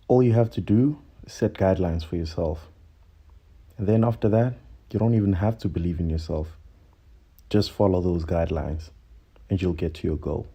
All you have to do is set guidelines for yourself. And then after that, you don't even have to believe in yourself. Just follow those guidelines and you'll get to your goal.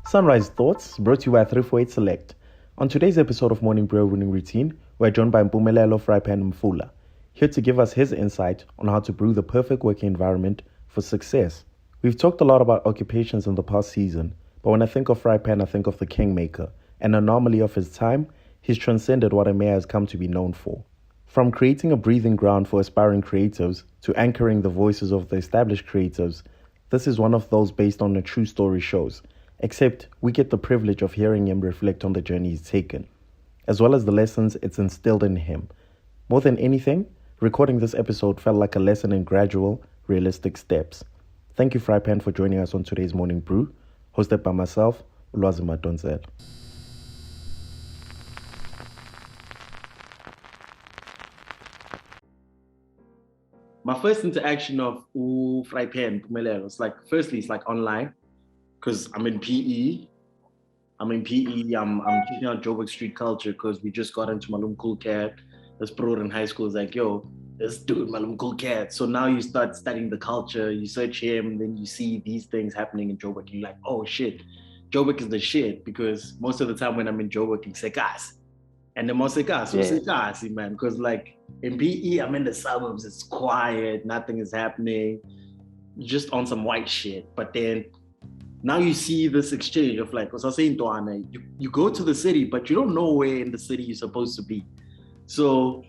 Sunrise Thoughts brought to you by 348 Select. On today's episode of Morning Brew Winning Routine, we're joined by Mpumelelo Frypan Mfula, here to give us his insight on how to brew the perfect working environment for success. We've talked a lot about occupations in the past season, but when I think of Frypan, I think of the kingmaker, an anomaly of his time. He's transcended what a mayor has come to be known for. From creating a breathing ground for aspiring creatives to anchoring the voices of the established creatives, this is one of those based on a true story shows, except we get the privilege of hearing him reflect on the journey he's taken, as well as the lessons it's instilled in him. More than anything, recording this episode felt like a lesson in gradual, realistic steps. Thank you, Frypan, for joining us on today's Morning Brew, hosted by myself, Ulwazima Donzel. My first interaction of Frypan Mpumelelo, firstly, it's like online, because I'm in PE. I'm checking out Joburg street culture because we just got into Malum Cool Cat. This bro in high school is like, yo, this dude, Malum Cool Cat. So now you start studying the culture, you search him, then you see these things happening in Joburg. You're like, oh shit, Joburg is the shit, because most of the time when I'm in Joburg, it's sekas. And the most sekasi, man, because like in PE, I'm in the suburbs, it's quiet, nothing is happening, just on some white shit. But then now you see this exchange of like, you go to the city, but you don't know where in the city you're supposed to be. So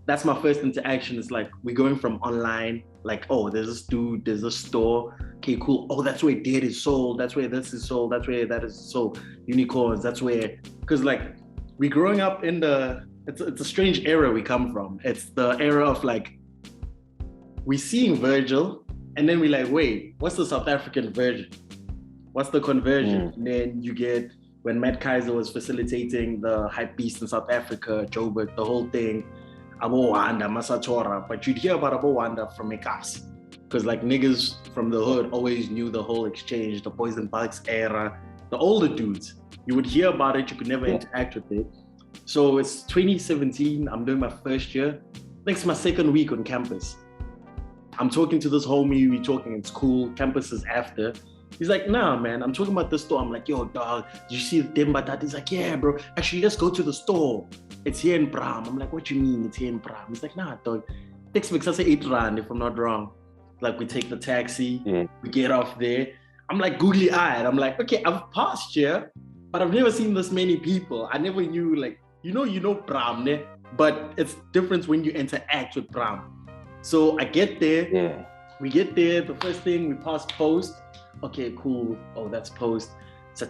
that's my first interaction. It's like we're going from online, like, oh, there's this dude, there's a store. Okay, cool. Oh, that's where dead is sold. That's where this is sold. That's where that is sold. Unicorns. That's where, because like we're growing up in it's a strange era we come from. It's the era of like, we're seeing Virgil, and then we're like, wait, what's the South African version? What's the conversion? And then you get, when Matt Kaiser was facilitating the hype beast in South Africa, Joburg, the whole thing, Abo Wanda, Masatora, but you'd hear about Abo Wanda from Mekas. Because like niggas from the hood always knew the whole exchange, the Poison Bugs era, the older dudes. You would hear about it, you could never interact with it. So it's 2017, I'm doing my first year. It's my second week on campus. I'm talking to this homie, we're talking, it's cool, campus is after. He's like, nah, man, I'm talking about this store. I'm like, yo, dog, did you see the Demba? He's like, yeah, bro, actually, let's go to the store. It's here in Bram. I'm like, what do you mean it's here in Bram? He's like, nah, dog, takes me 8 rand if I'm not wrong. Like, we take the taxi, we get off there. I'm like googly-eyed. I'm like, okay, I've passed here, but I've never seen this many people. I never knew, like, you know Bram, ne? But it's different when you interact with Bram. So I get there, we get there, the first thing, we pass post. Okay, cool. Oh, that's post. It's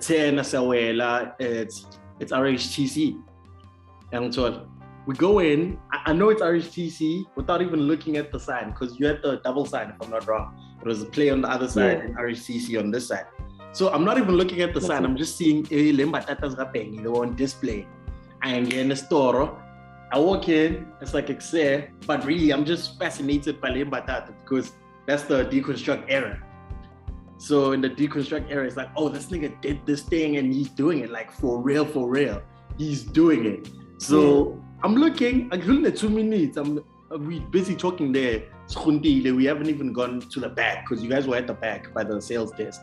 RHTC. And so we go in. I know it's RHTC without even looking at the sign, because you had the double sign, if I'm not wrong. It was a play on the other side and RHTC on this side. So I'm not even looking at the sign. I'm just seeing Lemba Tata's Rapeng, the one display. I am in the store. I walk in, it's like Excel, but really I'm just fascinated by Lemba Tata because that's the deconstruct era. So in the deconstruct era, it's like, oh, this nigga did this thing and he's doing it, like for real. He's doing it. So I'm looking at 2 minutes. We busy talking there. We haven't even gone to the back because you guys were at the back by the sales desk.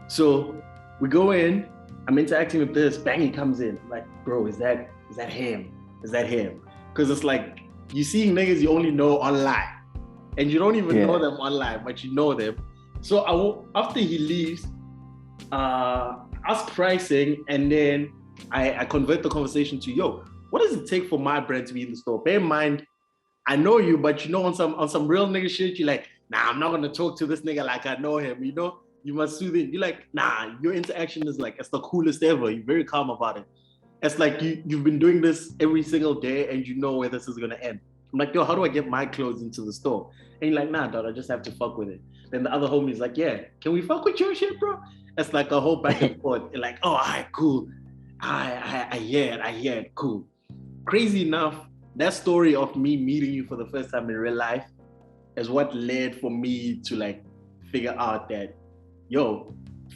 So we go in, I'm interacting with this, bang, he comes in. I'm like, bro, is that him? Is that him? Because it's like, you seeing niggas you only know online. And you don't even know them online, but you know them. So after he leaves, ask pricing, and then I convert the conversation to, yo, what does it take for my brand to be in the store? Bear in mind, I know you, but you know, on some real nigga shit, you're like, nah, I'm not gonna talk to this nigga like I know him, you know? You must soothe it. You're like, nah, your interaction is like, it's the coolest ever. You're very calm about it. It's like you've been doing this every single day and you know where this is gonna end. I'm like, yo, how do I get my clothes into the store? And you're like, nah, dog, I just have to fuck with it. Then the other homie's like, yeah, can we fuck with your shit, bro? It's like a whole back and forth. You're like, oh, all right, cool. I hear it, cool. Crazy enough, that story of me meeting you for the first time in real life is what led for me to like figure out that, yo,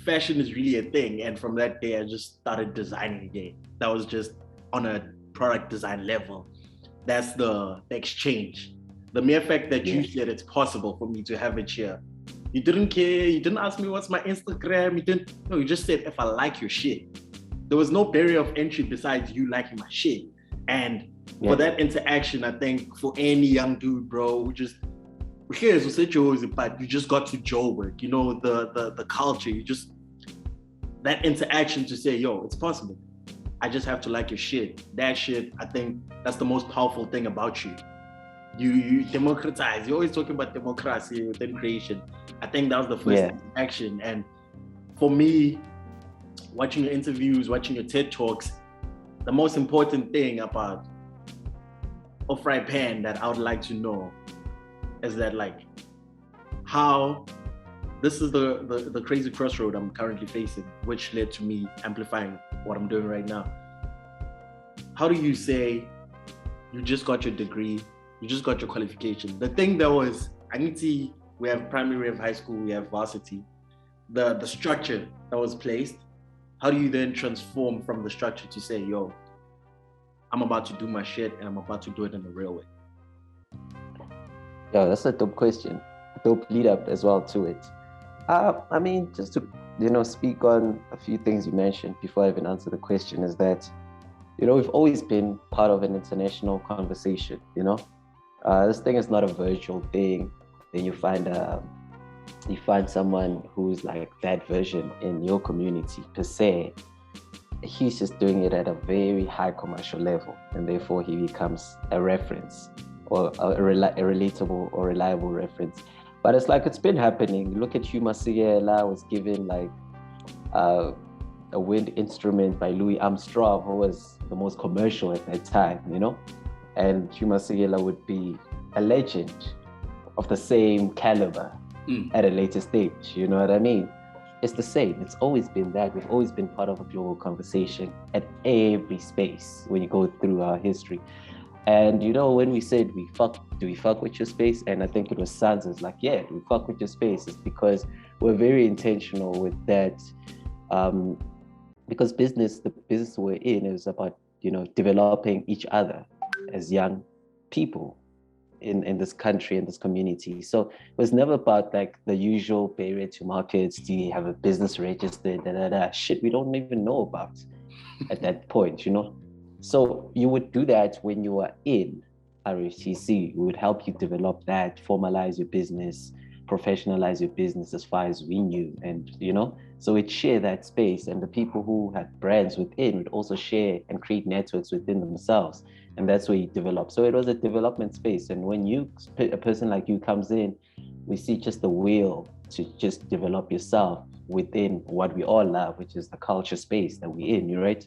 fashion is really a thing. And from that day, I just started designing again. That was just on a product design level. That's the exchange. The mere fact that you said it's possible for me to have it here. You didn't care. You didn't ask me what's my Instagram. You just said if I like your shit. There was no barrier of entry besides you liking my shit. And for that interaction, I think for any young dude, bro, who just cares who said but you just got to Joburg, you know, the culture, that interaction to say, yo, it's possible. I just have to like your shit. That shit, I think that's the most powerful thing about you. You democratize. You're always talking about democracy within creation. I think that was the first interaction. And for me, watching your interviews, watching your TED Talks, the most important thing about Frypan that I would like to know is that, like, how this is the crazy crossroad I'm currently facing, which led to me amplifying what I'm doing right now. How do you say you just got your degree, you just got your qualification? The thing that was, we have primary, we have high school, we have varsity. The structure that was placed, how do you then transform from the structure to say, yo, I'm about to do my shit and I'm about to do it in a real way? Yeah, that's a dope question. Dope lead up as well to it. I mean, just to, speak on a few things you mentioned before I even answer the question is that, we've always been part of an international conversation, This thing is not a virtual thing. Then you find someone who's like that version in your community per se. He's just doing it at a very high commercial level, and therefore he becomes a reference or a relatable or reliable reference. But it's like it's been happening. Look at Hugh Masekela was given like a wind instrument by Louis Armstrong, who was the most commercial at that time, And Hugh Masekela would be a legend of the same caliber at a later stage, you know what I mean? It's the same. It's always been that. We've always been part of a global conversation at every space when you go through our history. And when we said do we fuck with your space? And I think it was Sansa's like, yeah, we fuck with your space. It's because we're very intentional with that. Because the business we're in is about, developing each other as young people in this country, in this community. So it was never about like the usual barrier to markets. Do you have a business registered? Shit we don't even know about at that point, So you would do that when you are in RFTC. We would help you develop that, formalize your business, professionalize your business as far as we knew. And, so we'd share that space, and the people who had brands within would also share and create networks within themselves. And that's where you develop. So it was a development space. And when a person like you comes in, we see just the will to just develop yourself within what we all love, which is the culture space that we're in, right?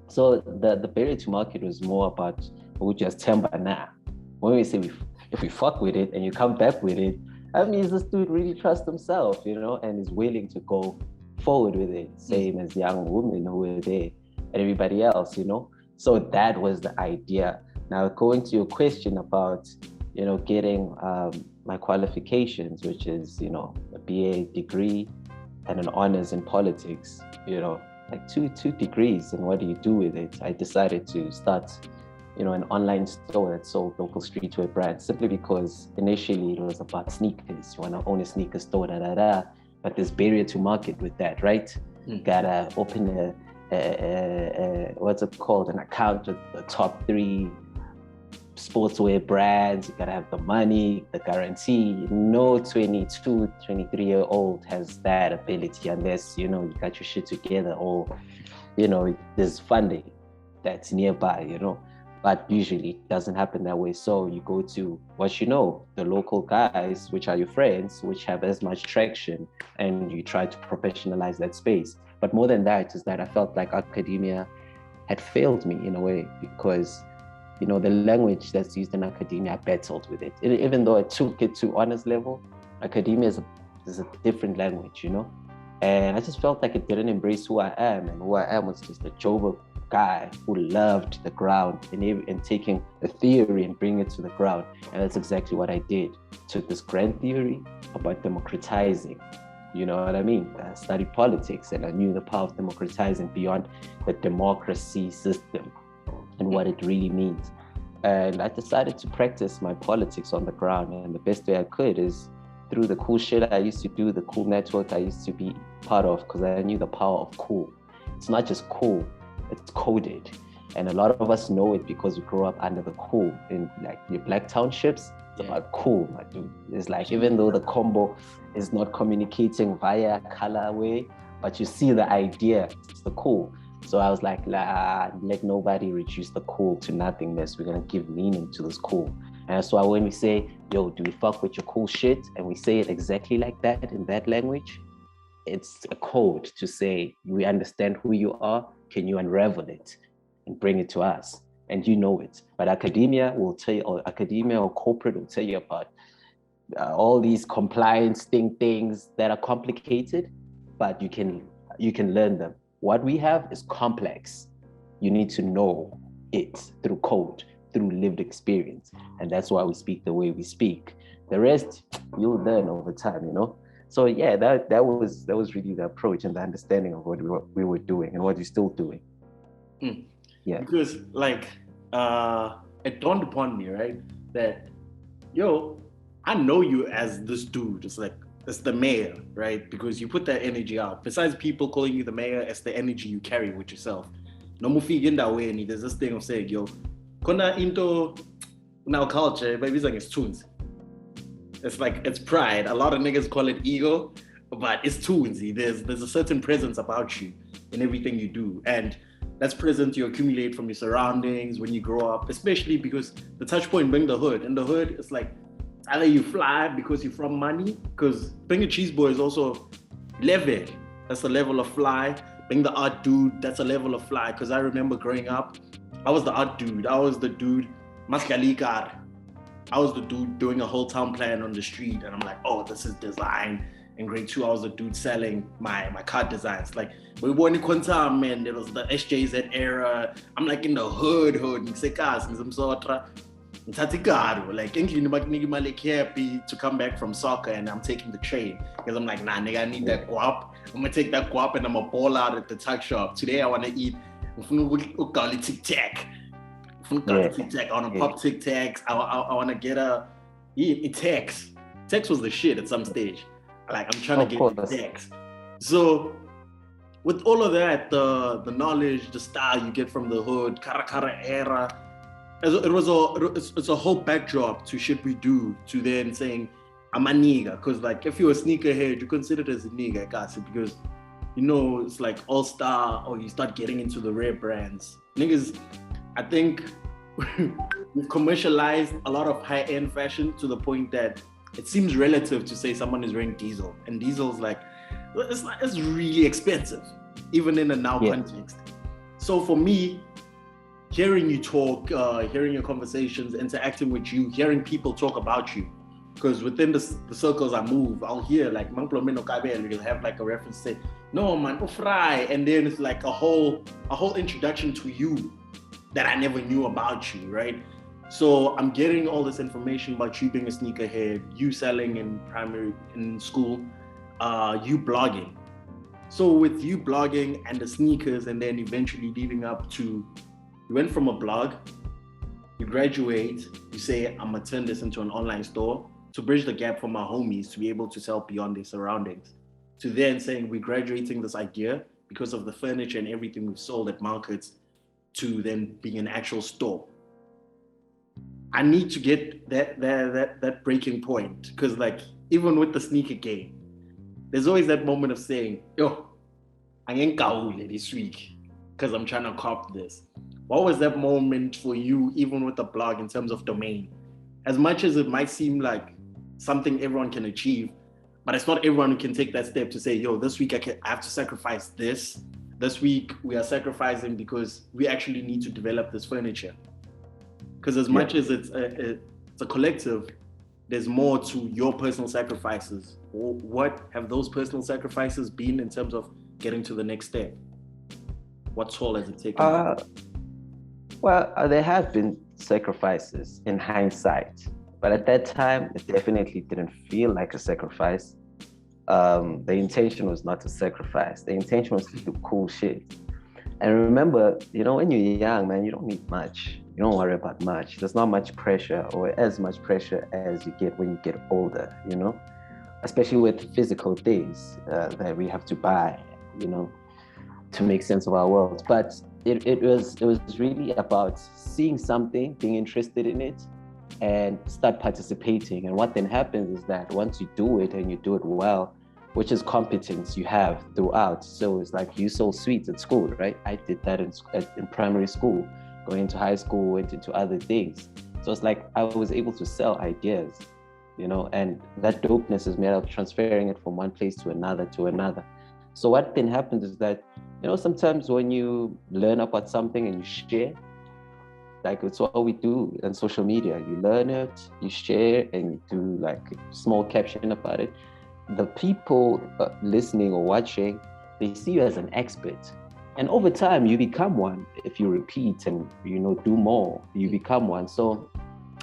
So the barrier to market was more about we just timber now. When we say if we fuck with it and you come back with it, that means this dude really trusts himself, and is willing to go forward with it. Same as young women who were there and everybody else, So that was the idea. Now going to your question about, getting my qualifications, which is, a BA degree and an honors in politics, like two degrees, and what do you do with it? I decided to start, an online store that sold local streetwear brands, simply because initially it was about sneakers. You want to own a sneaker store, but there's barrier to market with that, right? Gotta open what's it called? An account with the top 3 sportswear brands. You gotta have the money, the guarantee. No 22, 23-year-old has that ability unless, you got your shit together, or, there's funding that's nearby, But usually it doesn't happen that way. So you go to the local guys, which are your friends, which have as much traction, and you try to professionalize that space. But more than that is that I felt like academia had failed me in a way, because the language that's used in academia, I battled with it. Even though I took it to honors level, academia is a different language, And I just felt like it didn't embrace who I am, and who I am was just a Joburg guy who loved the ground and taking a theory and bringing it to the ground. And that's exactly what I did. Took this grand theory about democratizing You know what I mean? I studied politics, and I knew the power of democratizing beyond the democracy system and what it really means. And I decided to practice my politics on the ground. And the best way I could is through the cool shit I used to do, the cool network I used to be part of, because I knew the power of cool. It's not just cool, it's coded. And a lot of us know it because we grew up under the cool in like your black townships. It's about cool, my dude. It's like, even though the combo is not communicating via color way, but you see the idea, it's the cool. So I was like, let nobody reduce the cool to nothingness. We're gonna give meaning to this cool. And that's why when we say, yo, do we fuck with your cool shit? And we say it exactly like that in that language, it's a code to say, we understand who you are. Can you unravel it and bring it to us? And you know it. But academia will tell you, or academia or corporate will tell you about all these compliance things that are complicated, but you can learn them. What we have is complex. You need to know it through code, through lived experience. And that's why we speak the way we speak. The rest, you'll learn over time, you know? So yeah, that was really the approach and the understanding of what we were doing and what we're still doing. Yeah. Because like, it dawned upon me, right, that, yo, I know you as this dude. It's like, it's the mayor, right? Because you put that energy out. Besides people calling you the mayor, it's the energy you carry with yourself. No more in that way, and there's this thing of saying, yo, kona into now culture, but it's tunes. It's like, it's pride. A lot of niggas call it ego, but it's tunesy. There's a certain presence about you in everything you do. And that's present you accumulate from your surroundings when you grow up, especially because the touch point being the hood. In the hood, it's like, either you fly because you're from money, because being a cheese boy is also level. That's a level of fly. Being the art dude, that's a level of fly. Because I remember growing up, I was the art dude. I was the dude, Maskalikar. I was the dude doing a whole town plan on the street. And I'm like, oh, this is design. In grade 2, I was the dude selling my card designs. Like, we were in Quantum, man. It was the SJZ era. I'm like in the hood. Like, happy to come back from soccer and I'm taking the train because I'm like, nah, nigga, I need that guap. I'm gonna take that guap and I'm gonna ball out at the tuck shop. Today I wanna eat tic tac. I wanna pop tic tacs. I wanna get a text. Text was the shit at some stage. Like, I'm trying to get text. So with all of that, the knowledge, the style you get from the hood, Karakara era, it's a whole backdrop to shit we do, to then saying I'm a nigga, because like if you're a sneakerhead, you're considered as a nigga, because you know it's like all star, or you start getting into the rare brands. Niggas, I think we've commercialized a lot of high-end fashion to the point that it seems relative to say someone is wearing Diesel, and Diesel's like it's really expensive, even in a now context. So for me, hearing you talk, hearing your conversations, interacting with you, hearing people talk about you, because within the circles I move, I'll hear like Mpumelelo Kabel, you'll have like a reference say, no man, Fry, and then it's like a whole introduction to you that I never knew about you, right? So I'm getting all this information about you being a sneakerhead, you selling in school, you blogging. So with you blogging and the sneakers, and then eventually leading up to, you went from a blog, you graduate, you say, I'm gonna turn this into an online store to bridge the gap for my homies to be able to sell beyond their surroundings. To then saying, we're graduating this idea because of the furniture and everything we've sold at markets to then being an actual store. I need to get that breaking point, because like, even with the sneaker game, there's always that moment of saying, yo, I ain't gaule this week because I'm trying to cop this. What was that moment for you, even with the blog, in terms of domain? As much as it might seem like something everyone can achieve, but it's not everyone who can take that step to say, yo, this week I have to sacrifice this. This week we are sacrificing because we actually need to develop this furniture. Because as much as it's a collective, there's more to your personal sacrifices. What have those personal sacrifices been in terms of getting to the next step? What toll has it taken? Well, there have been sacrifices in hindsight, but at that time, it definitely didn't feel like a sacrifice. The intention was not to sacrifice. The intention was to do cool shit. And remember, when you're young, man, you don't need much. You don't worry about much. There's not much pressure, or as much pressure as you get when you get older, especially with physical things that we have to buy, to make sense of our world. But it was really about seeing something, being interested in it, and start participating. And what then happens is that once you do it and you do it well, which is competence you have throughout. So it's like you sold sweets at school, right? I did that in primary school, going into high school, went into other things. So it's like I was able to sell ideas, and that dopeness is made of transferring it from one place to another. So what then happens is that, sometimes when you learn about something and you share, like it's what we do on social media, you learn it, you share, and you do like a small caption about it. The people listening or watching, they see you as an expert. And over time, you become one. If you repeat and, do more, you become one. So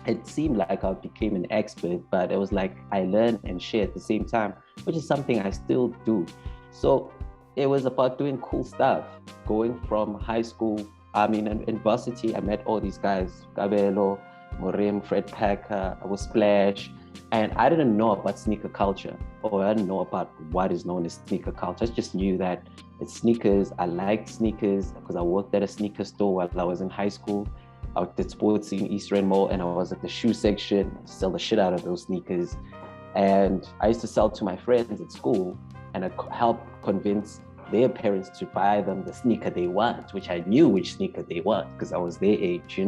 it seemed like I became an expert, but it was like I learned and share at the same time, which is something I still do. So it was about doing cool stuff. Going from high school, in varsity, I met all these guys, Gabelo, Morim, Fred Packer, I was Splash. And I didn't know about sneaker culture, or I didn't know about what is known as sneaker culture. I just knew that it's sneakers. I liked sneakers because I worked at a sneaker store while I was in high school. I did sports in East Rand Mall, and I was at the shoe section, sell the shit out of those sneakers. And I used to sell to my friends at school, and I helped convince their parents to buy them the sneaker they want, which I knew which sneaker they want because I was their age,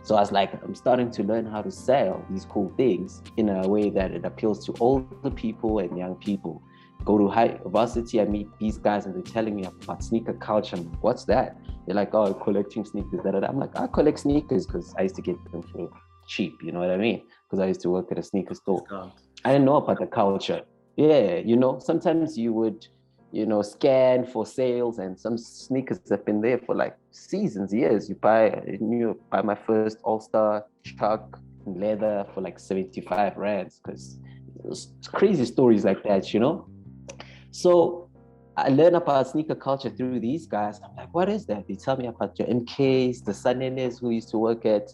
So I was like, I'm starting to learn how to sell these cool things in a way that it appeals to older people and young people. Go to high varsity, I meet these guys and they're telling me about sneaker culture. I'm like, what's that? They're like, oh, collecting sneakers. I'm like, I collect sneakers because I used to get them for cheap, you know what I mean? Because I used to work at a sneaker store. I didn't know about the culture. Yeah, sometimes you would, scan for sales, and some sneakers have been there for like seasons, years. You buy my first All-Star Chuck leather for like 75 rands, because it's crazy stories like that, So I learned about sneaker culture through these guys. I'm like, what is that? They tell me about your MKs, the Sanenes who used to work at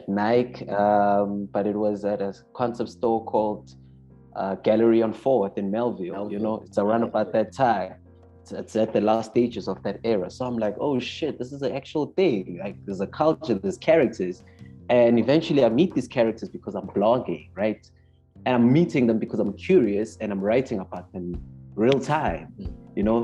Nike, but it was at a concept store called Gallery on 4th in Melville. It's around about that time. It's at the last stages of that era. So I'm like, oh shit, this is an actual thing. Like, there's a culture, there's characters. And eventually I meet these characters because I'm blogging, right? And I'm meeting them because I'm curious and I'm writing about them real time,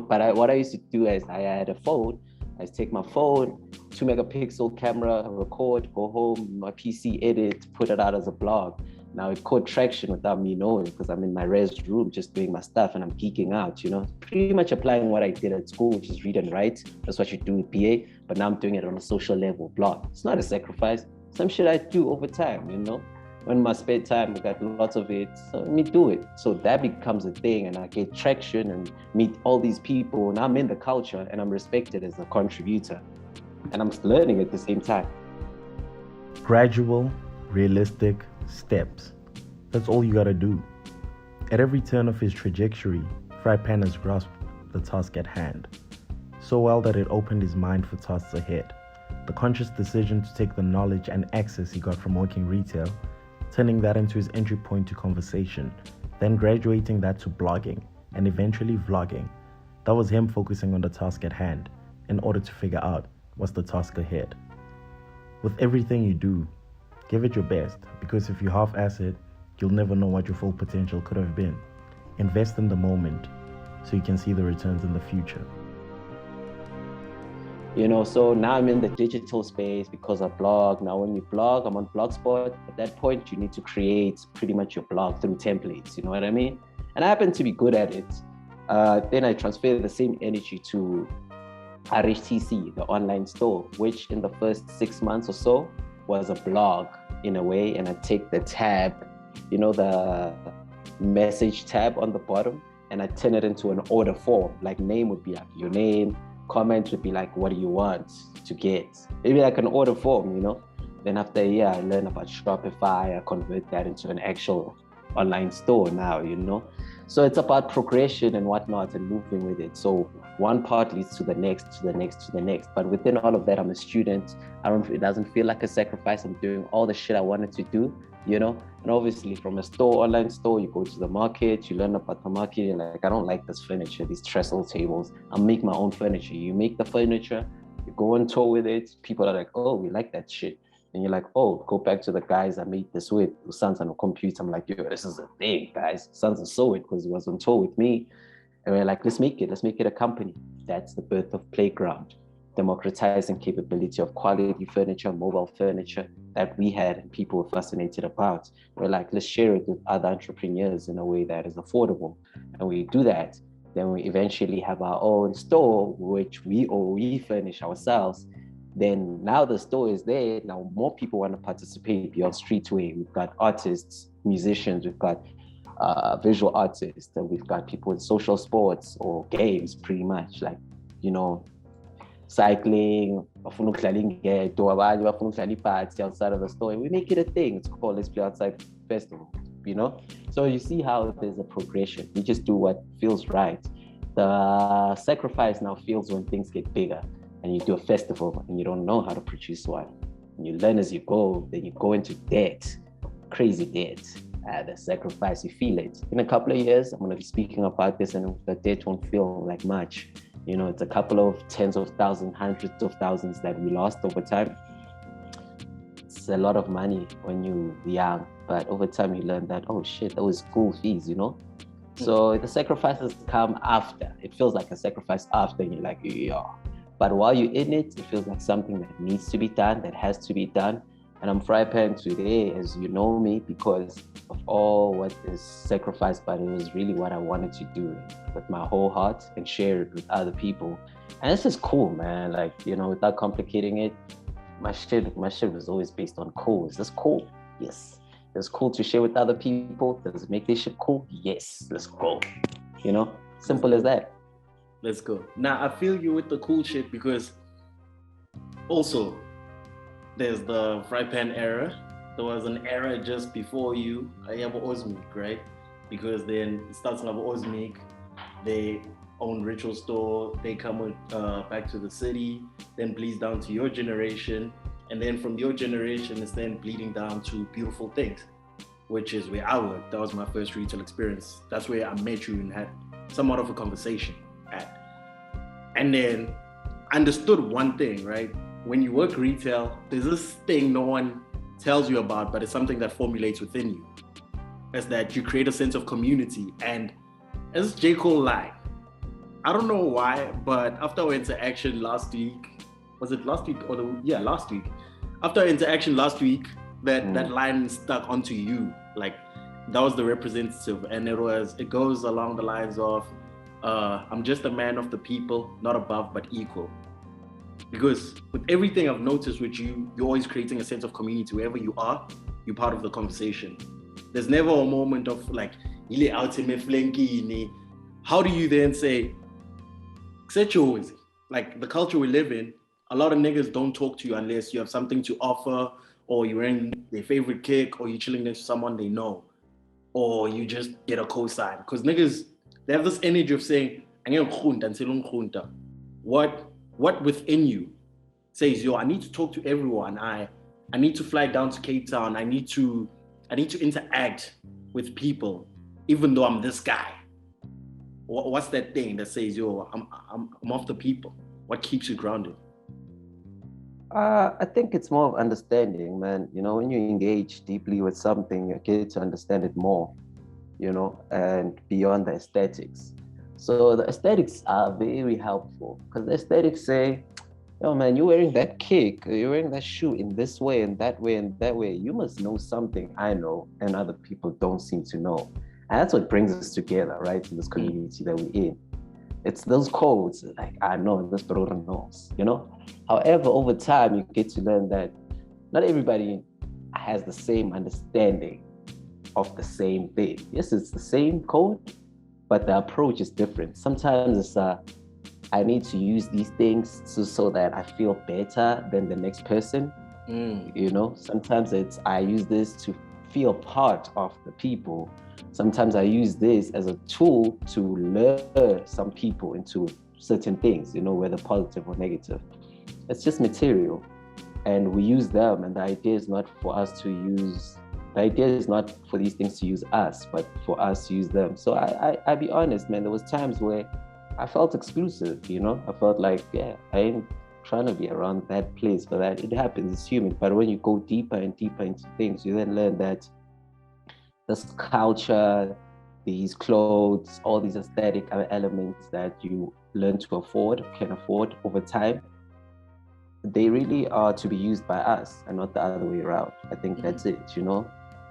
But what I used to do is I had a phone. I take my phone, 2-megapixel camera, record, go home, my PC edit, put it out as a blog. Now it caught traction without me knowing, because I'm in my res room just doing my stuff and I'm geeking out, pretty much applying what I did at school, which is read and write. That's what you do with PA, but now I'm doing it on a social level blog. It's not a sacrifice. Some shit I do over time, When my spare time, I got lots of it, so let me do it. So that becomes a thing, and I get traction and meet all these people, and I'm in the culture and I'm respected as a contributor, and I'm learning at the same time. Gradual, realistic steps. That's all you gotta do. At every turn of his trajectory, Frypan has grasped the task at hand, so well that it opened his mind for tasks ahead. The conscious decision to take the knowledge and access he got from working retail, turning that into his entry point to conversation, then graduating that to blogging, and eventually vlogging. That was him focusing on the task at hand in order to figure out what's the task ahead. With everything you do, give it your best, because if you half-ass it, you'll never know what your full potential could have been. Invest in the moment so you can see the returns in the future. So now I'm in the digital space because I blog. Now when you blog, I'm on Blogspot. At that point, you need to create pretty much your blog through templates, you know what I mean? And I happen to be good at it. Then I transfer the same energy to RHTC, the online store, which in the first 6 months or so was a blog in a way. And I take the tab, the message tab on the bottom, and I turn it into an order form. Like name would be like your name, comment would be like, what do you want to get? Maybe like an order form, Then after a year, I learn about Shopify. I convert that into an actual online store now, So it's about progression and whatnot and moving with it. So one part leads to the next, to the next, to the next. But within all of that, I'm a student. It doesn't feel like a sacrifice. I'm doing all the shit I wanted to do, you know? And obviously from a store, online store, you go to the market, you learn about the market. You're like, I don't like this furniture, these trestle tables. I'll make my own furniture. You make the furniture, you go on tour with it. People are like, oh, we like that shit. And you're like, oh, go back to the guys I made this with, who sons on a computer. I'm like, yo, this is a thing, guys. Sons saw it because he was on tour with me. And we're like, let's make it a company. That's the birth of Playground, democratizing capability of quality furniture, mobile furniture that we had and people were fascinated about. We're like, let's share it with other entrepreneurs in a way that is affordable. And we do that. Then we eventually have our own store, which we furnish ourselves. Then now the store is there. Now more people want to participate beyond streetwear. We've got artists, musicians, we've got visual artists, and we've got people in social sports or games, pretty much, like, you know, cycling, outside of the store. And we make it a thing. It's called Let's Play Outside Festival, you know? So you see how there's a progression. You just do what feels right. The sacrifice now feels when things get bigger and you do a festival and you don't know how to produce one. And you learn as you go, then you go into debt, crazy debt. The sacrifice, you feel it. In a couple of years, I'm going to be speaking about this and the debt won't feel like much. You know, it's a couple of tens of thousands, hundreds of thousands that we lost over time. It's a lot of money when you're young, but over time you learn that, oh shit, that was school fees, you know? So the sacrifices come after. It feels like a sacrifice after, and you're like, yeah. But while you're in it, it feels like something that needs to be done, that has to be done. And I'm Frypan today, as you know me, because of all what is sacrificed, but it was really what I wanted to do with my whole heart and share it with other people. And it's just cool, man. Like, you know, without complicating it, my shit was always based on cool. Is this cool? Yes. It's cool to share with other people. Does it make this shit cool? Yes. Let's go. You know, simple as that. Let's go. Now, I feel you with the cool shit because also, there's the Frypan era. There was an era just before you. I have Osmic, right? Because then it starts with Osmic. They own Ritual Store. They come back to the city, then bleeds down to your generation. And then from your generation, it's then bleeding down to Beautiful Things, which is where I worked. That was my first retail experience. That's where I met you and had somewhat of a conversation at. And then I understood one thing, right? When you work retail, there's this thing no one tells you about, but it's something that formulates within you. It's that you create a sense of community. And as J. Cole line, I don't know why, but after our interaction last week, was it last week or last week? After our interaction last week, that line stuck onto you. Like that was the representative, and it goes along the lines of, I'm just a man of the people, not above but equal. Because with everything I've noticed with you, you're always creating a sense of community. Wherever you are, you're part of the conversation. There's never a moment of like, how do you then say, like the culture we live in, a lot of niggas don't talk to you unless you have something to offer, or you're wearing their favorite kick, or you're chilling next to someone they know, or you just get a cosign. Because niggas, they have this energy of saying, what within you says, yo, I need to talk to everyone. I need to fly down to Cape Town. I need to interact with people, even though I'm this guy. What's that thing that says, yo, I'm of the people? What keeps you grounded? I think it's more of understanding, man. You know, when you engage deeply with something, you get to understand it more, you know, and beyond the aesthetics. So the aesthetics are very helpful because the aesthetics say, oh man, you're wearing that kick, you're wearing that shoe in this way and that way and that way. You must know something I know and other people don't seem to know. And that's what brings us together, right? In this community that we're in. It's those codes, like I know, this brother knows, you know? However, over time, you get to learn that not everybody has the same understanding of the same thing. Yes, it's the same code, but the approach is different. Sometimes it's I need to use these things so that I feel better than the next person. You know, sometimes it's I use this to feel part of the people. Sometimes I use this as a tool to lure some people into certain things, whether positive or negative. It's just material, and we use them, and the idea is not for these things to use us, but for us to use them. So I be honest, man, there was times where I felt exclusive, I felt like, I ain't trying to be around that place for that. It happens, it's human. But when you go deeper and deeper into things, you then learn that this culture, these clothes, all these aesthetic elements that you learn to can afford over time, they really are to be used by us and not the other way around. I think that's it,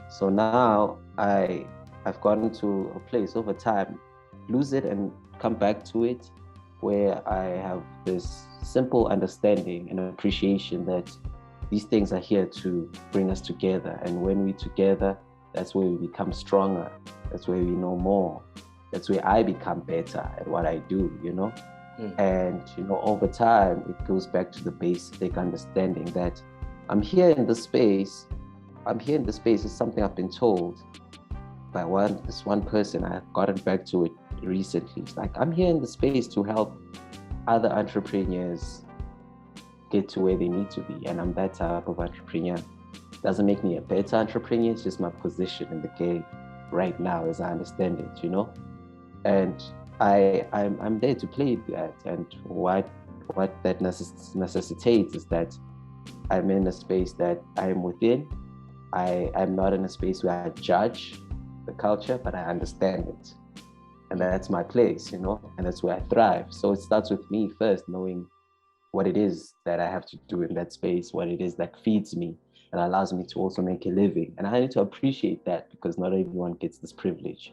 So now I've gotten to a place over time, lose it and come back to it, where I have this simple understanding and appreciation that these things are here to bring us together. And when we're together, that's where we become stronger. That's where we know more. That's where I become better at what I do, And, over time, it goes back to the basic understanding that I'm here in this space. Is something I've been told by this one person. I've gotten back to it recently. It's like, I'm here in the space to help other entrepreneurs get to where they need to be. And I'm that type of entrepreneur. Doesn't make me a better entrepreneur. It's just my position in the game right now, as I understand it, And I'm there to play that. And what that necessitates is that I'm in a space that I'm within. I'm not in a space where I judge the culture, but I understand it. And that's my place, and that's where I thrive. So it starts with me first, knowing what it is that I have to do in that space, what it is that feeds me and allows me to also make a living. And I need to appreciate that, because not everyone gets this privilege.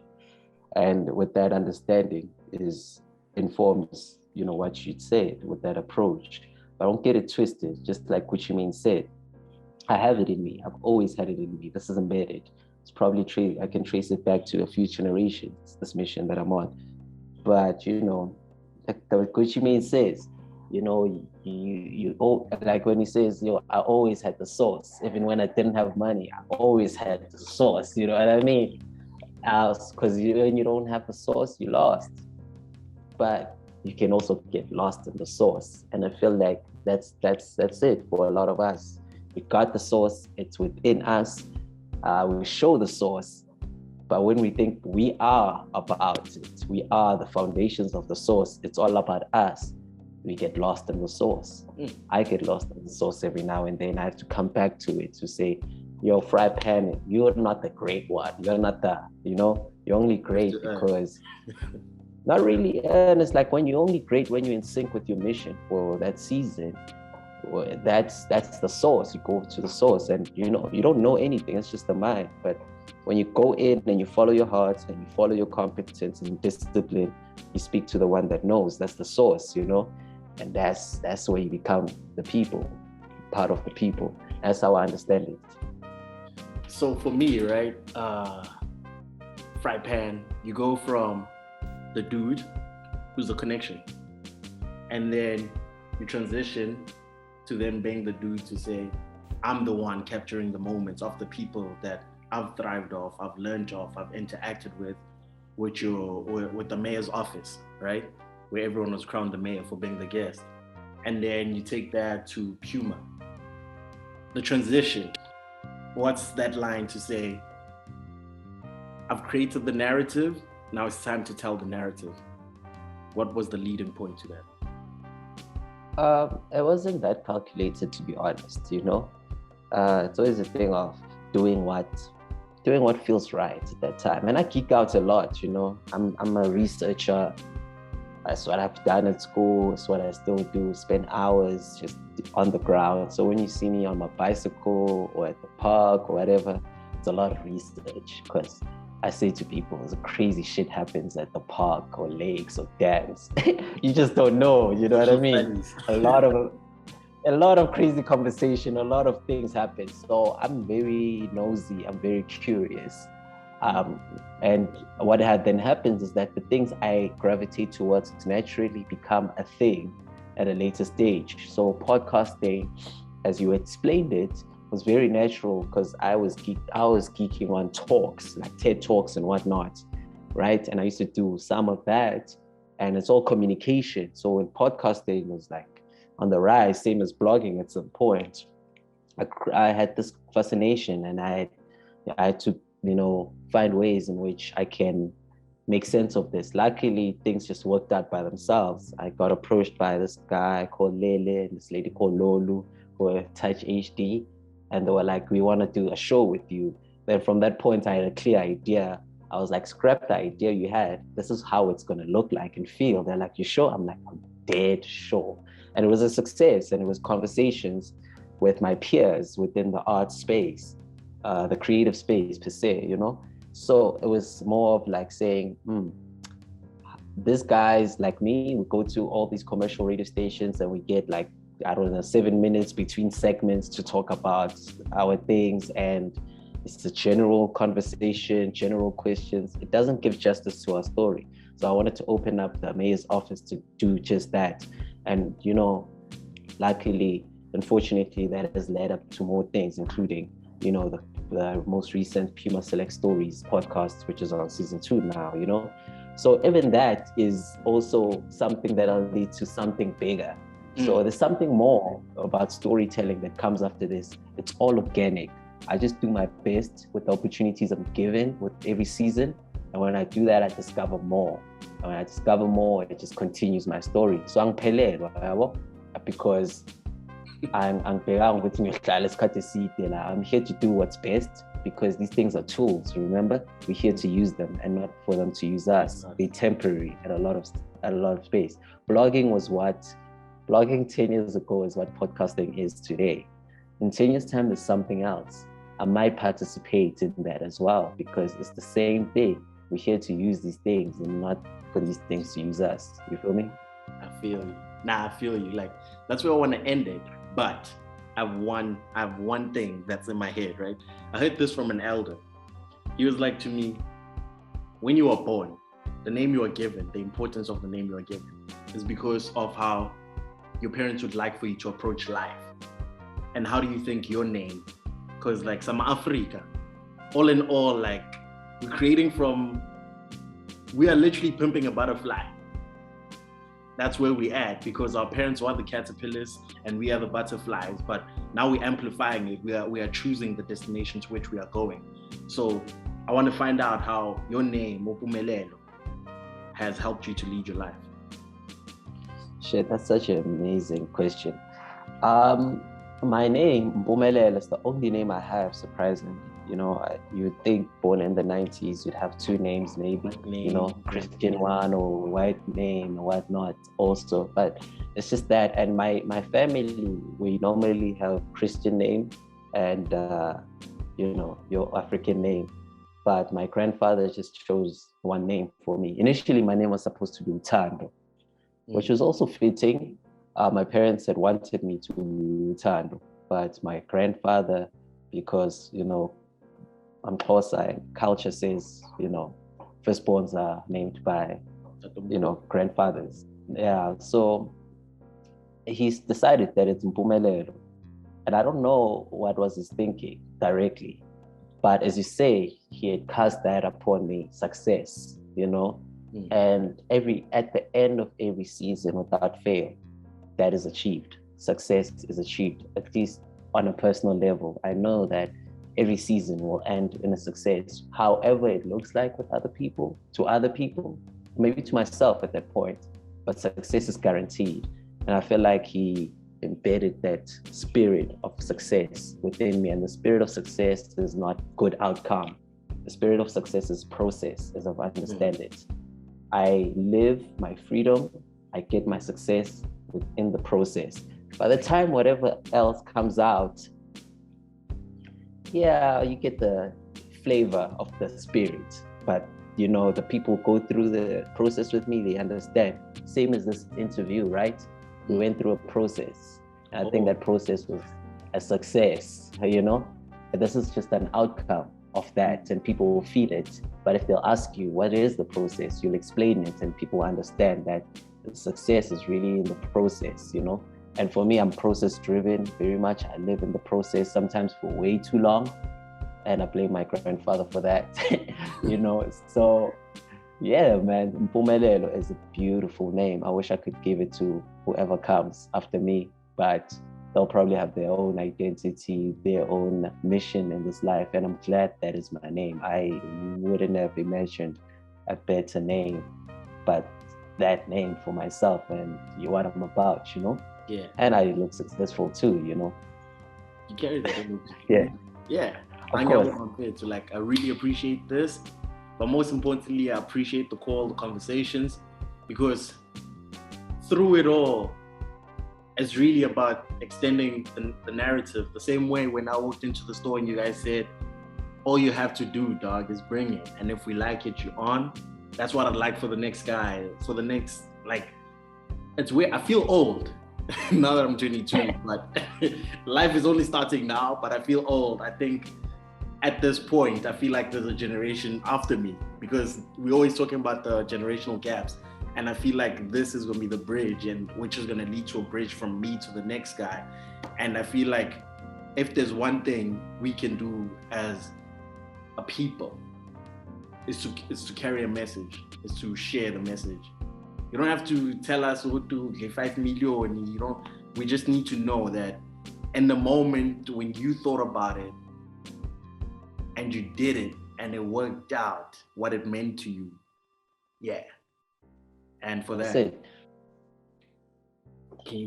And with that understanding informs, what you'd said with that approach. But don't get it twisted, just like what you said. I have it in me. I've always had it in me. This is embedded. It's probably I can trace it back to a few generations, this mission that I'm on. But, like what Gucci Mane says, like when he says, I always had the sauce. Even when I didn't have money, I always had the sauce. You know what I mean? Because when you don't have the sauce, you lost. But you can also get lost in the sauce. And I feel like that's it for a lot of us. We got the sauce, it's within us. We show the source, but when we think we are about it, we are the foundations of the source, it's all about us, we get lost in the source. I get lost in the source every now and then. I have to come back to it to say, Frypan, you're not the great one. You're not you're only great because, not really, and it's like when you're only great when you're in sync with your mission for that season. That's the source. You go to the source, and you don't know anything. It's just the mind. But when you go in and you follow your heart and you follow your competence and discipline, you speak to the one that knows. That's the source, and that's where you become the people, part of the people. That's how I understand it. So for me, right, Frypan, you go from the dude who's the connection, and then you transition to then being the dude to say, I'm the one capturing the moments of the people that I've thrived off, I've learned off, I've interacted with the mayor's office, right? Where everyone was crowned the mayor for being the guest. And then you take that to Puma. The transition, what's that line to say, I've created the narrative, now it's time to tell the narrative. What was the leading point to that? It wasn't that calculated, to be honest, It's always a thing of doing what feels right at that time. And I geek out a lot, I'm a researcher. That's what I've done at school. It's what I still do, spend hours just on the ground. So when you see me on my bicycle or at the park or whatever, it's a lot of research, because I say to people, there's crazy shit happens at the park or lakes or dams. You just don't know, you know what I mean? A lot of crazy conversation, a lot of things happen. So I'm very nosy, I'm very curious. And what then happens is that the things I gravitate towards naturally become a thing at a later stage. So podcasting, as you explained it, was very natural because I was geeking on talks, like TED Talks and whatnot, right? And I used to do some of that, and it's all communication. So when podcasting was like on the rise, same as blogging at some point, I had this fascination, and I had to, find ways in which I can make sense of this. Luckily, things just worked out by themselves. I got approached by this guy called Lele and this lady called Lolu for Touch HD, and they were like, "We want to do a show with you." Then from that point, I had a clear idea. I was like, "Scrap the idea you had. This is how it's going to look like and feel." They're like, "You sure?" I'm like, "I'm dead sure." And it was a success, and it was conversations with my peers within the art space, the creative space per se, So it was more of like saying, these guys like me, we go to all these commercial radio stations and we get like, 7 minutes between segments to talk about our things. And it's a general conversation, general questions. It doesn't give justice to our story. So I wanted to open up the mayor's office to do just that. And, luckily, unfortunately, that has led up to more things, including, the most recent Puma Select Stories podcast, which is on season 2 now, So even that is also something that'll lead to something bigger. So there's something more about storytelling that comes after this. It's all organic. I just do my best with the opportunities I'm given with every season. And when I do that, I discover more. And when I discover more, it just continues my story. So angiphelelwa, because I'm here to do what's best, because these things are tools, remember? We're here to use them and not for them to use us. They're temporary at a lot of space. Blogging 10 years ago is what podcasting is today. In 10 years' time, there's something else. I might participate in that as well, because it's the same thing. We're here to use these things and not for these things to use us. You feel me? I feel you. I feel you. Like, that's where I want to end it. But I have one thing that's in my head, right? I heard this from an elder. He was like to me, when you are born, the name you are given, the importance of the name you are given is because of how your parents would like for you to approach life. And how do you think your name, because like some Africa, all in all, like we are literally pimping a butterfly. That's where we at, because our parents were the caterpillars and we are the butterflies, but now we're amplifying it. We are choosing the destination to which we are going. So I want to find out how your name, Mpumelelo, has helped you to lead your life. Shit, that's such an amazing question. My name, Mpumelelo, is the only name I have, surprisingly. You'd think born in the 90s, you'd have 2 names maybe, Christian one or white name or whatnot also. But it's just that, and my family, we normally have Christian name and, your African name. But my grandfather just chose one name for me. Initially, my name was supposed to be Utando, which was also fitting. My parents had wanted me to be Utando, but my grandfather, because, Xhosa culture says, firstborns are named by, grandfathers. Yeah, so he's decided that it's Mpumelelo. And I don't know what was his thinking directly, but as you say, he had cast that upon me, success, and at the end of every season, without fail, that is achieved. Success is achieved, at least on a personal level. I know that every season will end in a success, however it looks like with other people, maybe to myself at that point, but success is guaranteed. And I feel like he embedded that spirit of success within me. And the spirit of success is not good outcome. The spirit of success is process, as I understand it. I live my freedom, I get my success within the process. By the time whatever else comes out, you get the flavor of the spirit. But, the people go through the process with me, they understand. Same as this interview, right? We went through a process. And I think that process was a success, And this is just an outcome of that, and people will feel it. But if they'll ask you, what is the process? You'll explain it, and people understand that the success is really in the process, And for me, I'm process driven very much. I live in the process sometimes for way too long. And I blame my grandfather for that, you know. So yeah, man, Mpumelelo is a beautiful name. I wish I could give it to whoever comes after me, but they'll probably have their own identity, their own mission in this life. And I'm glad that is my name. I wouldn't have imagined a better name, but that name for myself and what I'm about, you know? Yeah. And I look successful too, you know? You carry that energy. Yeah. Yeah. Of I course. to like, I really appreciate this. But most importantly, I appreciate the call, the conversations, because through it all, it's really about extending the narrative. The same way when I walked into the store and you guys said, all you have to do, dog, is bring it. And if we like it, you're on. That's what I'd like for the next guy, for the next, like, it's weird. I feel old now that I'm 22, but life is only starting now, but I feel old. I think at this point, I feel like there's a generation after me, because we're always talking about the generational gaps. And I feel like this is going to be the bridge, and which is going to lead to a bridge from me to the next guy. And I feel like if there's one thing we can do as a people, is to carry a message, is to share the message. You don't have to tell us who to get 5 million. You don't. We just need to know that in the moment when you thought about it and you did it and it worked out, what it meant to you. Yeah. And for that,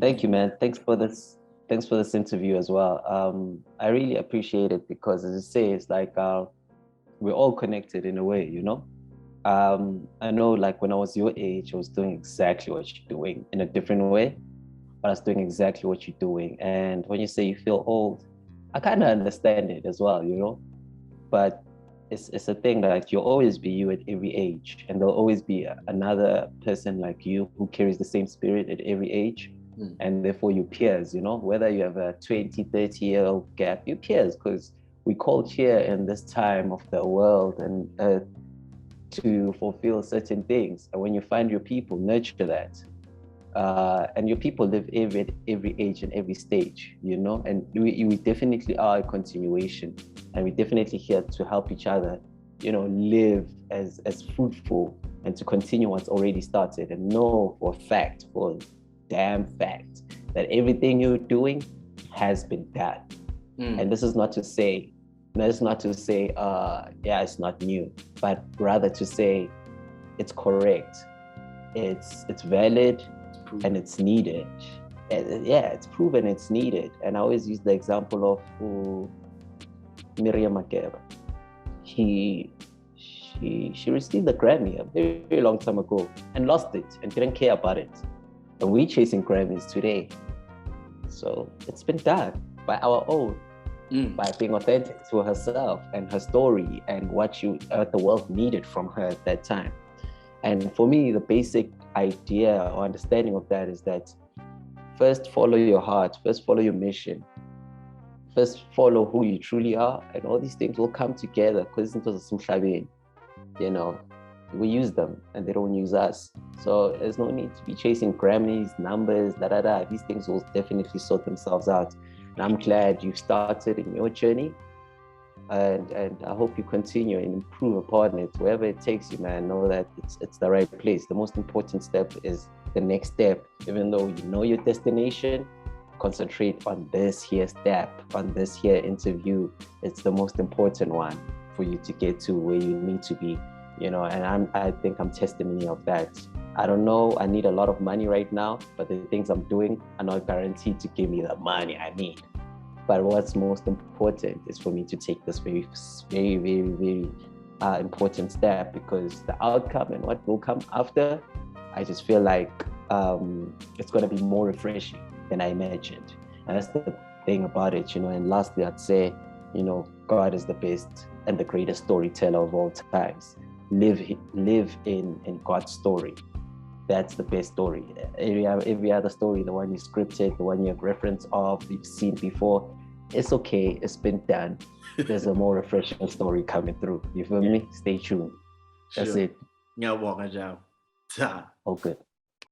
thank you, man. Thanks for this interview as well. I really appreciate it because, as you say, it's like we're all connected in a way, you know. I know, like when I was your age, I was doing exactly what you're doing in a different way, but I was doing exactly what you're doing. And when you say you feel old, I kind of understand it as well, you know. But it's a thing that, like, you'll always be you at every age, and there'll always be another person like you who carries the same spirit at every age. And therefore you peers, you know, whether you have a 20, 30-year-old gap, you peers, because we called here in this time of the world and to fulfill certain things. And when you find your people, nurture that. And your people live at every age and every stage, you know, and we definitely are a continuation, and we definitely here to help each other, you know, live as fruitful and to continue what's already started, and know for a fact, for a damn fact, that everything you're doing has been done. And this is not to say, yeah, it's not new, but rather to say it's correct, it's valid, and it's needed. Yeah, it's proven, it's needed. And I always use the example of Miriam Makeba. She received the Grammy a very, very long time ago and lost it and didn't care about it. And we're chasing Grammys today. So it's been done by our own, by being authentic to herself and her story and what the world needed from her at that time. And for me, the basic idea or understanding of that is that first follow your heart, first follow your mission, first follow who you truly are, and all these things will come together, because you know, we use them and they don't use us. So there's no need to be chasing Grammys, numbers, These things will definitely sort themselves out. And I'm glad you've started in your journey. And I hope you continue and improve upon it. Wherever it takes you, man, know that it's the right place. The most important step is the next step. Even though you know your destination, concentrate on this here step, on this here interview. It's the most important one for you to get to where you need to be, you know, and I think I'm testimony of that. I don't know, I need a lot of money right now, but the things I'm doing are not guaranteed to give me the money I need. But what's most important is for me to take this very, very, very, very important step, because the outcome and what will come after, I just feel like it's going to be more refreshing than I imagined. And that's the thing about it, you know. And lastly, I'd say, you know, God is the best and the greatest storyteller of all times. Live in God's story. That's the best story. Every other story, the one you scripted, the one you have reference of, you've seen before, it's okay. It's been done. There's a more refreshing story coming through. You feel me? Stay tuned. That's it. All good.